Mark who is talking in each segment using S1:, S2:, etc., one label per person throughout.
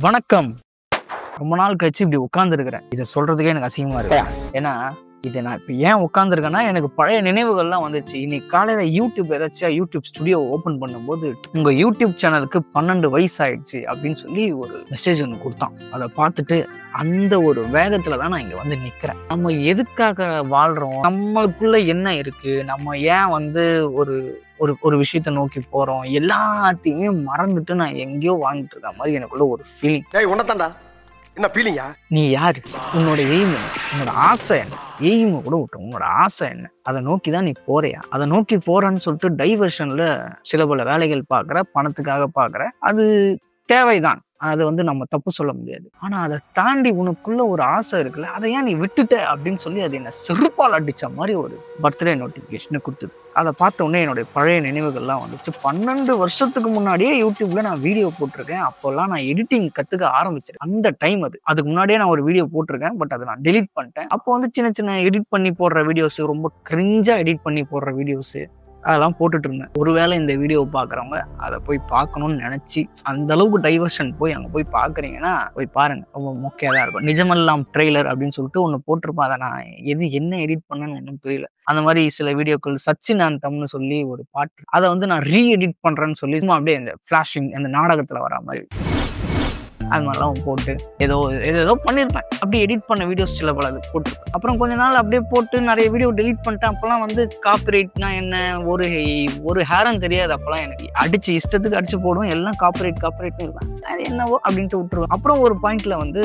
S1: வணக்கம். ரொம்ப நாள் கழிச்சு இப்படி உட்கார்ந்துருக்கிறேன். இதை சொல்றதுக்கே எனக்கு அசிங்கமா இருக்கு. ஏன்னா இதை நான் இப்போ ஏன் உட்காந்துருக்கேன்னா, எனக்கு பழைய நினைவுகள்லாம் வந்துச்சு. இன்னைக்கு காலையில் யூடியூப் ஸ்டுடியோ ஓப்பன் பண்ணும்போது, உங்கள் யூடியூப் சேனலுக்கு 12 வயசு ஆயிடுச்சு அப்படின்னு சொல்லி ஒரு மெசேஜ் ஒன்று கொடுத்தான். அதை பார்த்துட்டு அந்த ஒரு வேகத்தில் தான் நான் இங்கே வந்து நிற்கிறேன். நம்ம எதுக்காக வாழ்கிறோம், நம்மளுக்குள்ள என்ன இருக்குது, நம்ம ஏன் வந்து ஒரு ஒரு ஒரு விஷயத்தை நோக்கி போகிறோம், எல்லாத்தையுமே மறந்துட்டு நான் எங்கேயோ வாழ்ந்துட்டு இருக்க மாதிரி எனக்குள்ள ஒரு ஃபீலிங்.
S2: என்ன ஃபீலிங்கா?
S1: நீ யாரு, உன்னோட எய்ம் என்ன, உன்னோட ஆசை என்ன, எய்மை கூட விட்டோம், உன்னோட ஆசை என்ன, அதை நோக்கி தான் நீ போறியா, அதை நோக்கி போறன்னு சொல்லிட்டு டைவர்ஷன்ல சில பல வேலைகள் பார்க்குற, பணத்துக்காக பார்க்குற, அது தேவைதான், அது வந்து நம்ம தப்பு சொல்ல முடியாது. ஆனா அதை தாண்டி உனக்குள்ள ஒரு ஆசை இருக்குல்ல, அதை ஏன் நீ விட்டுட்ட அப்படின்னு சொல்லி அது என்ன செருப்பால் அடிச்ச மாதிரி ஒரு பர்த்டே நோட்டிஃபிகேஷனை கொடுத்தது. அதை பார்த்த உடனே என்னுடைய பழைய நினைவுகள்லாம் வந்துச்சு. 12 வருஷத்துக்கு முன்னாடியே யூடியூப்ல நான் வீடியோ போட்டிருக்கேன். அப்போல்லாம் நான் எடிட்டிங் கற்றுக்க ஆரம்பிச்சிருக்கேன். அந்த டைம் அதுக்கு முன்னாடியே நான் ஒரு வீடியோ போட்டிருக்கேன். பட் அதை நான் டெலிட் பண்ணிட்டேன். அப்போ வந்து சின்ன சின்ன எடிட் பண்ணி போடுற வீடியோஸ், ரொம்ப கிரிஞ்சா எடிட் பண்ணி போடுற வீடியோஸ் அதெல்லாம் போட்டுட்டு இருந்தேன். ஒருவேளை இந்த வீடியோவை பார்க்குறவங்க அதை போய் பார்க்கணும்னு நினச்சி அந்த அளவுக்கு டைவர்ஷன் போய் அங்கே போய் பார்க்குறீங்கன்னா போய் பாருங்கள். ரொம்ப மொக்கையாக தான் இருக்கும். நிஜமெல்லாம் ட்ரெய்லர் அப்படின்னு சொல்லிட்டு ஒன்று போட்டிருப்பேன். அதை நான் என்ன எடிட் பண்ணேன்னு ஒன்றும் புரியல. அந்த மாதிரி சில வீடியோக்கள் சச்சின் அந்தம்னு சொல்லி ஒரு பாட்டு, அதை வந்து நான் எடிட் பண்ணுறேன்னு சொல்லி சும்மா அப்படியே இந்த ஃப்ளாஷிங் அந்த நாடகத்தில் வர மாதிரி அது மாதிரிலாம் போட்டு ஏதோ பண்ணியிருப்பேன். அப்படி எடிட் பண்ண வீடியோஸ் சில பல அது போட்டிருப்பேன். அப்புறம் கொஞ்ச நாள் அப்படியே போட்டு நிறைய வீடியோ டெலிட் பண்ணிட்டேன். அப்போல்லாம் வந்து காப்பிரைட்னா என்ன, ஒரு ஹேரம் தெரியாது. அப்போல்லாம் எனக்கு அடிச்சு இஷ்டத்துக்கு அடிச்சு போடுவோம். எல்லாம் காப்பிரைட்னு இருப்பேன். அது என்னவோ அப்படின்ட்டு விட்டுருவேன். அப்புறம் ஒரு பாயிண்ட்ல வந்து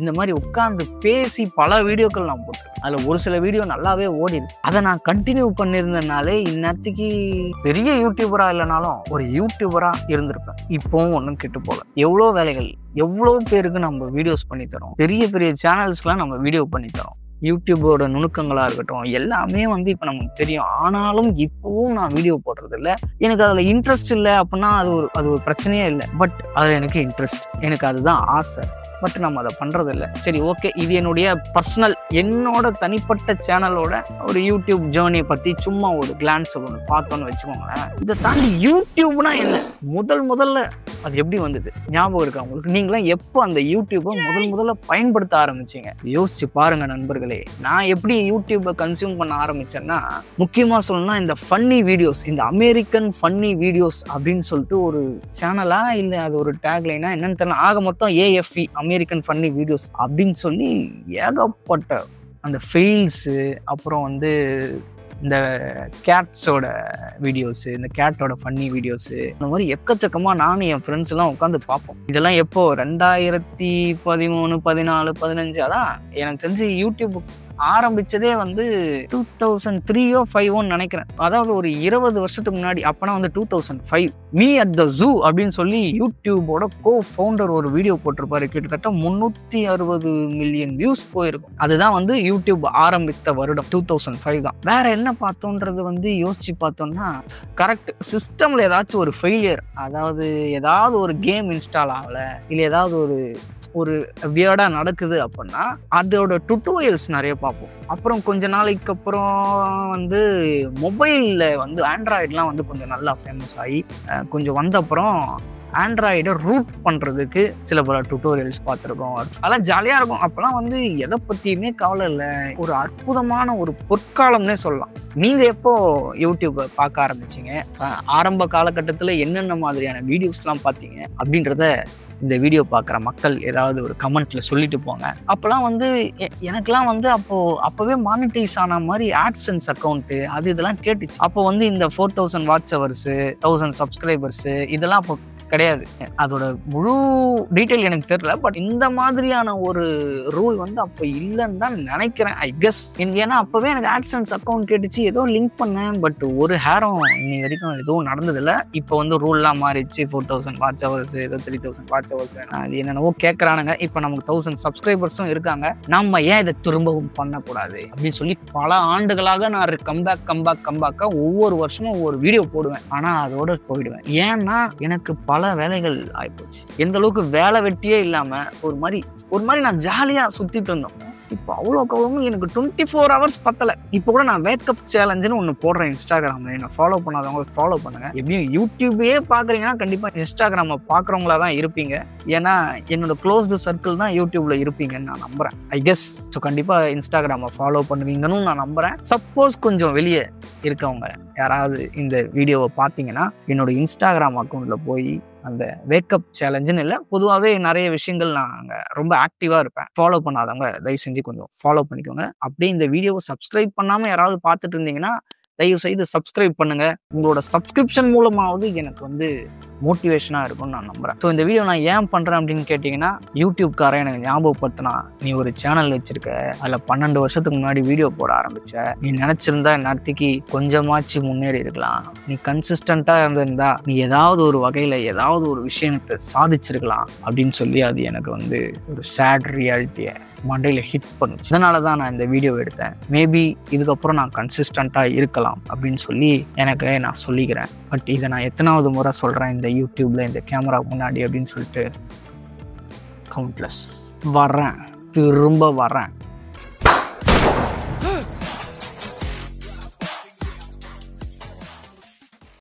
S1: இந்த மாதிரி உட்கார்ந்து பேசி பல வீடியோக்கள் நான் போட்டிருக்கேன். அதில் ஒரு சில வீடியோ நல்லாவே ஓடிது. அதை நான் கண்டினியூ பண்ணியிருந்தனாலே இந்நேரத்துக்கு பெரிய யூடியூபரா இல்லைனாலும் ஒரு யூடியூபரா இருந்திருப்பேன். இப்போவும் ஒன்றும் கெட்டு போகல. எவ்வளோ வேலைகள், எவ்வளோ பேருக்கு நம்ம வீடியோஸ் பண்ணித்தரோம். பெரிய பெரிய சேனல்ஸ்க்கெலாம் நம்ம வீடியோ பண்ணித்தரோம். யூடியூபோட நுணுக்கங்களாக இருக்கட்டும், எல்லாமே வந்து இப்போ நமக்கு தெரியும். ஆனாலும் இப்போவும் நான் வீடியோ போடுறது இல்லை. எனக்கு அதில் இன்ட்ரெஸ்ட் இல்லை அப்படின்னா அது ஒரு பிரச்சனையே இல்லை. பட் அதில் எனக்கு இன்ட்ரெஸ்ட், எனக்கு அதுதான் ஆசை. பட் நம்ம அதை பண்ணுறதில்ல. சரி, ஓகே, இது என்னுடைய பர்சனல், என்னோட தனிப்பட்ட சேனலோட ஒரு யூடியூப் ஜேர்னியை பற்றி சும்மா ஒரு கிளான்ஸ் ஒன்று பார்த்தோன்னு வச்சுக்கோங்களேன். இதை தாண்டி யூடியூப்னா என்ன, முதல்ல அது எப்படி வந்தது ஞாபகம் இருக்கா உங்களுக்கு? நீங்களாம் எப்போ அந்த யூடியூப்பை முதல்ல பயன்படுத்த ஆரம்பிச்சிங்க? யோசிச்சு பாருங்க நண்பர்களே. நான் எப்படி யூடியூப்பை கன்சியூம் பண்ண ஆரம்பிச்சேன்னா, முக்கியமாக சொல்லணும்னா இந்த ஃபன்னி வீடியோஸ், இந்த அமெரிக்கன் ஃபன்னி வீடியோஸ் அப்படின்னு சொல்லிட்டு ஒரு சேனலா இல்லை அது ஒரு டேக்லைனா என்னன்னு தெரியல. ஆக மொத்தம் AFV, அமெரிக்கன் ஃபன்னி வீடியோஸ் அப்படின்னு சொல்லி ஏகப்பட்ட அந்த ஃபெயில்ஸு, அப்புறம் வந்து இந்த கேட்ஸோட வீடியோஸு, இந்த கேட்டோட ஃபன்னி வீடியோஸு, இந்த மாதிரி எக்கச்சக்கமாக நானும் என் ஃப்ரெண்ட்ஸ் எல்லாம் உட்காந்து பார்ப்போம். இதெல்லாம் எப்போ 2013, 14, 15 அதான் எனக்கு தெரிஞ்சு யூடியூப் ஆரம்பிச்சதே வந்து 2003 or 2005 நினைக்கிறேன். அதாவது ஒரு 20 வருஷத்துக்கு முன்னாடி. அப்போனா வந்து 2005 மீ அட் த ஜூ அப்படின்னு சொல்லி யூடியூபோட ஃபவுண்டர் ஒரு வீடியோ போட்டிருப்பாரு. கிட்டத்தட்ட 360 மில்லியன் வியூஸ் போயிருக்கும். அதுதான் வந்து யூடியூப் ஆரம்பித்த வருடம் 2005 தான். வேற என்ன பார்த்தோன்றது வந்து யோசிச்சு பார்த்தோம்னா, கரெக்ட் சிஸ்டம்ல ஏதாச்சும் ஒரு ஃபெயிலியர், அதாவது ஏதாவது ஒரு கேம் இன்ஸ்டால் ஆகலை, இல்லை ஏதாவது ஒரு வியர்டா நடக்குது அப்படின்னா அதோட டுட்டோரியல்ஸ் நிறைய பார்ப்போம். அப்புறம் கொஞ்ச நாளைக்கு அப்புறம் வந்து மொபைலில் வந்து ஆண்ட்ராய்டெலாம் வந்து கொஞ்சம் நல்லா ஃபேமஸ் ஆகி கொஞ்சம் வந்த அப்புறம் ஆண்ட்ராய்டை ரூட் பண்ணுறதுக்கு சில பல டுட்டோரியல்ஸ் பார்த்துருக்கோம். அதெல்லாம் ஜாலியாக இருக்கும். அப்போலாம் வந்து எதை பற்றியுமே கவலை இல்லை. ஒரு அற்புதமான ஒரு பொற்காலம்னே சொல்லலாம். நீங்கள் எப்போ யூடியூப்பை பார்க்க ஆரம்பிச்சிங்க, ஆரம்ப காலகட்டத்தில் என்னென்ன மாதிரியான வீடியோஸ்லாம் பார்த்தீங்க அப்படின்றத இந்த வீடியோ பார்க்குற மக்கள் ஏதாவது ஒரு கமெண்ட்டில் சொல்லிட்டு போங்க. அப்போலாம் வந்து எனக்கெலாம் வந்து அப்போவே மானிட்டைஸ் ஆன மாதிரி ஆட்சன்ஸ் அக்கௌண்ட்டு இதெல்லாம் கேட்டுச்சு. அப்போ வந்து இந்த 4000 வாட்ச் ஹவர்ஸு, 1000 சப்ஸ்கிரைபர்ஸு இதெல்லாம் அப்போ கிடையாது. அதோட முழு டீட்டெயில் எனக்கு தெரியல. பட் இந்த மாதிரியான ஒரு ரூல் வந்து அப்போ இல்லைன்னு தான் நினைக்கிறேன், ஐ கெஸ். ஏன்னா அப்போவே எனக்கு ஆட்சன்ஸ் அக்கௌண்ட் கேட்டுச்சு, ஏதோ லிங்க் பண்ணேன். பட் ஒரு ஹேரம் இன்னைக்கு வரைக்கும் எதுவும் நடந்ததில்லை. இப்போ வந்து ரூல்லாம் மாறிடுச்சு. 4000 வாட்ச் ஹவர்ஸ், ஏதோ 3000 வாட்ச் ஹவர்ஸ் வேணும், அது என்னென்னவோ கேட்குறானுங்க. இப்போ நமக்கு 1000 சப்ஸ்கிரைபர்ஸும் இருக்காங்க. நம்ம ஏன் இதை திரும்பவும் பண்ணக்கூடாது அப்படின்னு சொல்லி பல ஆண்டுகளாக நான் கம்பேக்காக ஒவ்வொரு வருஷமும் ஒவ்வொரு வீடியோ போடுவேன். ஆனால் அதோட போயிடுவேன். ஏன்னா எனக்கு பல வேலைகள் ஆயிப்போச்சு. எந்த அளவுக்கு வேலை வெட்டியே இல்லாம ஒரு மாதிரி நான் ஜாலியா சுத்திட்டு இருந்தோம். இப்போ அவ்வளோக்கு எனக்கு 24 ஹவர்ஸ் பத்தலை. இப்போ கூட நான் வேக்கப் சேலஞ்சுன்னு ஒன்று போடுறேன் இன்ஸ்டாகிராமில். என்னை ஃபாலோ பண்ணாதவங்க ஃபாலோ பண்ணுங்கள். எப்படியும் யூடியூபே பார்க்குறீங்கன்னா கண்டிப்பாக இன்ஸ்டாகிராமை பார்க்குறவங்களா தான் இருப்பீங்க. ஏன்னா என்னோட க்ளோஸ்டு சர்க்கிள் தான் யூடியூப்பில் இருப்பீங்கன்னு நான் நம்புகிறேன். I guess. ஸோ கண்டிப்பாக இன்ஸ்டாகிராமை ஃபாலோ பண்ணுவீங்கன்னு நான் நம்புகிறேன். சப்போஸ் கொஞ்சம் வெளியே இருக்கவங்க யாராவது இந்த வீடியோவை பார்த்தீங்கன்னா என்னோட இன்ஸ்டாகிராம் அக்கௌண்ட்டில் போய் அந்த வேக்கப் சேலஞ்சுன்னு இல்லை, பொதுவாகவே நிறைய விஷயங்கள் நான் அங்கே ரொம்ப ஆக்டிவாக இருப்பேன். ஃபாலோ பண்ணாதவங்க தயவு செஞ்சு கொஞ்சம் ஃபாலோ பண்ணிக்கோங்க. அப்படியே இந்த வீடியோவை சப்ஸ்கிரைப் பண்ணாமல் யாராவது பார்த்துட்டு இருந்தீங்கன்னா தயவு செய்து சப்ஸ்கிரைப் பண்ணுங்க. உங்களோட சப்ஸ்கிரிப்ஷன் மூலமாவது எனக்கு மோட்டிவேஷனாக இருக்கும்னு நான் நம்புறேன். ஸோ இந்த வீடியோ நான் ஏன் பண்ணுறேன் அப்படின்னு கேட்டிங்கன்னா, யூடியூப்காரன் எனக்கு ஞாபகப்படுத்தினா, நீ ஒரு சேனல் வச்சிருக்க, அதில் 12 வருஷத்துக்கு முன்னாடி வீடியோ போட ஆரம்பிச்ச, நீ நினச்சிருந்தா நேரத்துக்கு கொஞ்சமாச்சு முன்னேறி இருக்கலாம், நீ கன்சிஸ்டண்ட்டாக இருந்திருந்தா நீ ஏதாவது ஒரு வகையில் ஏதாவது ஒரு விஷயத்தை சாதிச்சிருக்கலாம் அப்படின்னு சொல்லி அது எனக்கு ஒரு சேட் ரியாலிட்டியை மண்டையில் ஹிட் பண்ணுச்சு. இதனால தான் நான் இந்த வீடியோ எடுத்தேன். மேபி இதுக்கப்புறம் நான் கன்சிஸ்டண்ட்டாக இருக்கலாம் அப்படின்னு சொல்லி நான் சொல்லிக்கிறேன். பட் இதை நான் எத்தனாவது முறை சொல்கிறேன் இந்த யூடியூப்பில் இந்த கேமரா முன்னாடி அப்படின்னு சொல்லிட்டு கவுண்ட்லெஸ். திரும்ப வரேன்.